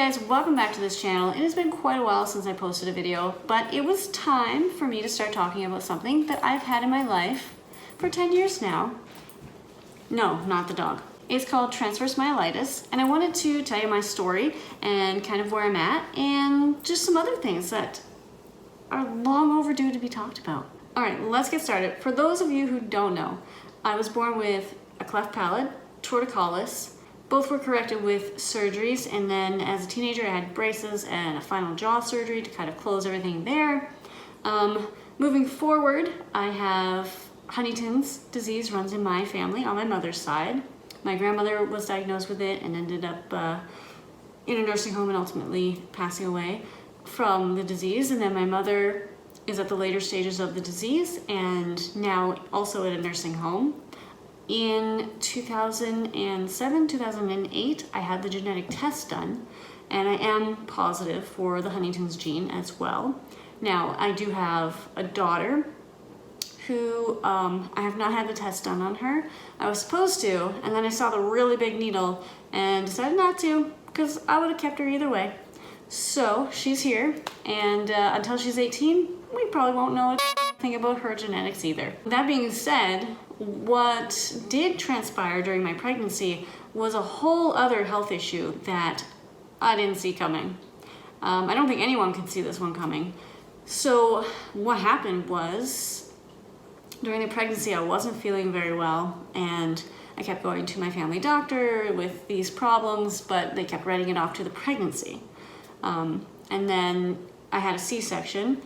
guys, welcome back to this channel. It has been quite a while since I posted a video, but it was time for me to start talking about something that I've had in my life for 10 years now. No, not the dog. It's called Transverse Myelitis, and I wanted to tell you my story and kind of where I'm at and just some other things that are long overdue to be talked about. All right, let's get started. For those of you who don't know, I was born with a cleft palate, torticollis. Both were corrected with surgeries, and then as a teenager I had braces and a final jaw surgery to kind of close everything there. Moving forward, I have Huntington's disease runs in my family on my mother's side. My grandmother was diagnosed with it and ended up in a nursing home and ultimately passing away from the disease. And then my mother is at the later stages of the disease and now also at a nursing home. In 2007, 2008, I had the genetic test done, and I am positive for the Huntington's gene as well. Now, I do have a daughter who I have not had the test done on her. I was supposed to, and then I saw the really big needle and decided not to because I would have kept her either way. So she's here, and until she's 18, we probably won't know anything about her genetics either. That being said, what did transpire during my pregnancy was a whole other health issue that I didn't see coming. I don't think anyone could see this one coming. So what happened was, during the pregnancy I wasn't feeling very well, and I kept going to my family doctor with these problems, but they kept writing it off to the pregnancy. And then I had a C-section.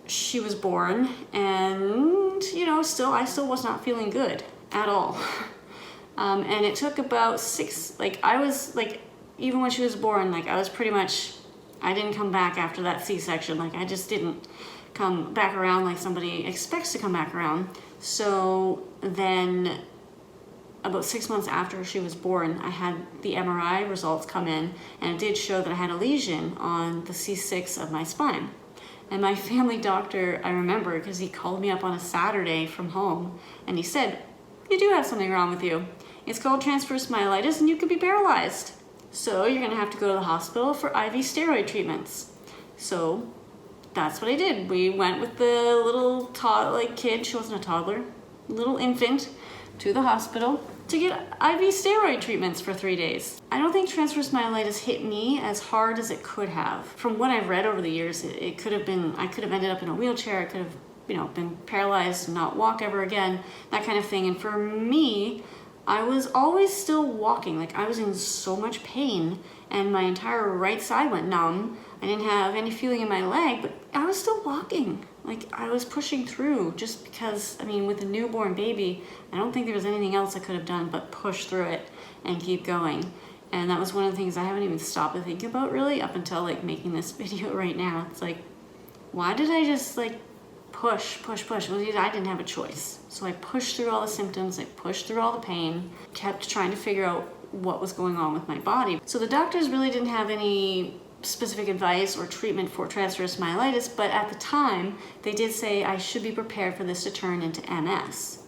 She was born, and I still was not feeling good at all. And it took about even when she was born, I didn't come back after that C-section. I just didn't come back around like somebody expects to come back around. So then about 6 months after she was born, I had the MRI results come in, and it did show that I had a lesion on the C6 of my spine. And my family doctor, I remember, because he called me up on a Saturday from home, and he said, "You do have something wrong with you. It's called transverse myelitis, and you could be paralyzed. So you're gonna have to go to the hospital for IV steroid treatments." So that's what I did. We went with the little kid, she wasn't a toddler, little infant, to the hospital to get IV steroid treatments for 3 days. I don't think transverse myelitis hit me as hard as it could have. From what I've read over the years, I could have ended up in a wheelchair, I could have, been paralyzed and not walk ever again, that kind of thing. And for me, I was always still walking. I was in so much pain, and my entire right side went numb. I didn't have any feeling in my leg, but I was still walking. I was pushing through, just because, with a newborn baby, I don't think there was anything else I could have done but push through it and keep going. And that was one of the things I haven't even stopped to think about really up until making this video right now. It's why did I just push? Well, I didn't have a choice. So I pushed through all the symptoms, I pushed through all the pain, kept trying to figure out what was going on with my body. So the doctors really didn't have any specific advice or treatment for transverse myelitis, but at the time they did say I should be prepared for this to turn into MS.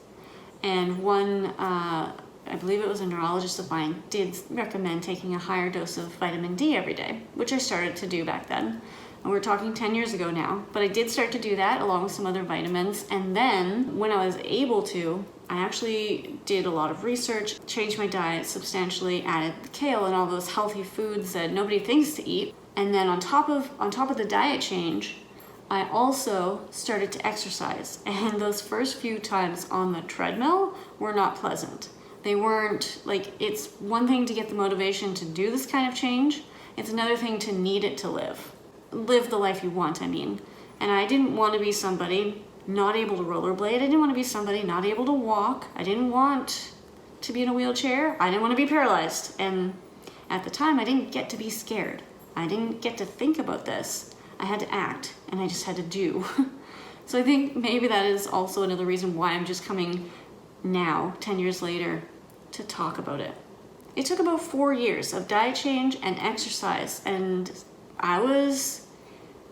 And one, I believe it was a neurologist of mine, did recommend taking a higher dose of vitamin D every day, which I started to do back then. And we're talking 10 years ago now, but I did start to do that along with some other vitamins. And then when I was able to, I actually did a lot of research, changed my diet substantially, added kale and all those healthy foods that nobody thinks to eat. And then on top of the diet change, I also started to exercise. And those first few times on the treadmill were not pleasant. They weren't, it's one thing to get the motivation to do this kind of change. It's another thing to need it to live the life you want, And I didn't want to be somebody not able to rollerblade. I didn't want to be somebody not able to walk. I didn't want to be in a wheelchair. I didn't want to be paralyzed. And at the time, I didn't get to be scared. I didn't get to think about this. I had to act, and I just had to do. So I think maybe that is also another reason why I'm just coming now, 10 years later, to talk about it. It took about 4 years of diet change and exercise, and I was,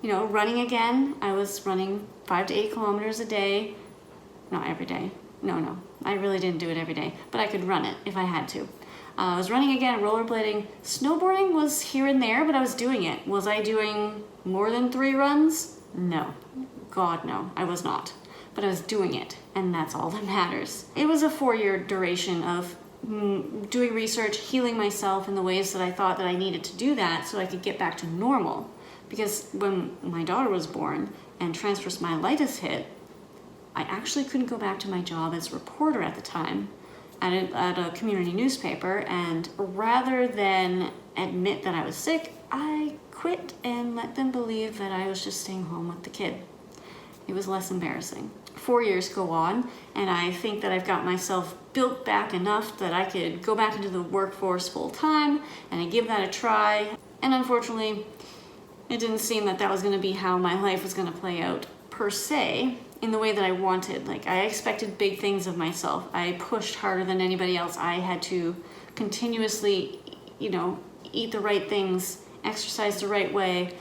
running again. I was running 5 to 8 kilometers a day. Not every day. No, I really didn't do it every day, but I could run it if I had to. I was running again, rollerblading. Snowboarding was here and there, but I was doing it. Was I doing more than 3 runs? No. God, no, I was not. But I was doing it, and that's all that matters. It was a 4-year duration of doing research, healing myself in the ways that I thought that I needed to do that so I could get back to normal. Because when my daughter was born and transverse myelitis hit, I actually couldn't go back to my job as a reporter at the time at a community newspaper, and rather than admit that I was sick, I quit and let them believe that I was just staying home with the kid. It was less embarrassing. 4 years go on, and I think that I've got myself built back enough that I could go back into the workforce full time, and I give that a try. And unfortunately, it didn't seem that that was going to be how my life was going to play out per se, in the way that I wanted. Like, I expected big things of myself. I pushed harder than anybody else. I had to continuously, eat the right things, exercise the right way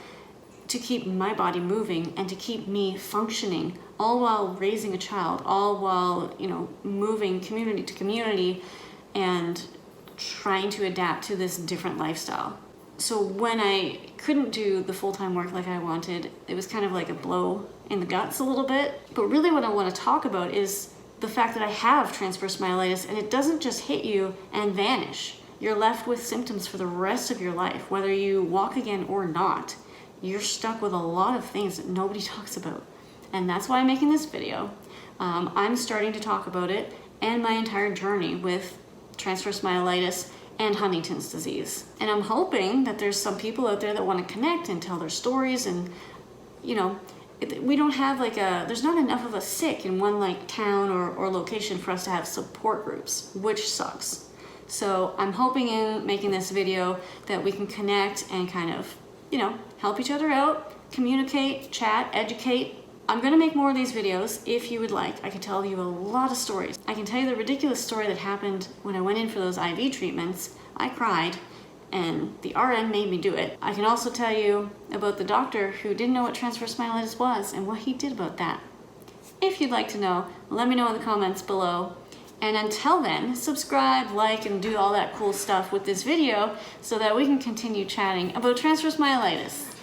to keep my body moving and to keep me functioning, all while raising a child, all while, moving community to community and trying to adapt to this different lifestyle. So when I couldn't do the full-time work like I wanted, it was kind of like a blow in the guts a little bit. But really what I want to talk about is the fact that I have transverse myelitis, and it doesn't just hit you and vanish. You're left with symptoms for the rest of your life. Whether you walk again or not, you're stuck with a lot of things that nobody talks about. And that's why I'm making this video. I'm starting to talk about it and my entire journey with transverse myelitis and Huntington's disease. And I'm hoping that there's some people out there that want to connect and tell their stories, and we don't have there's not enough of us sick in one town or location for us to have support groups, which sucks. So I'm hoping in making this video that we can connect and kind of, help each other out, communicate, chat, educate. I'm gonna make more of these videos if you would like. I can tell you a lot of stories. I can tell you the ridiculous story that happened when I went in for those IV treatments. I cried, and the RN made me do it. I can also tell you about the doctor who didn't know what transverse myelitis was and what he did about that. If you'd like to know, let me know in the comments below. And until then, subscribe, like, and do all that cool stuff with this video so that we can continue chatting about transverse myelitis.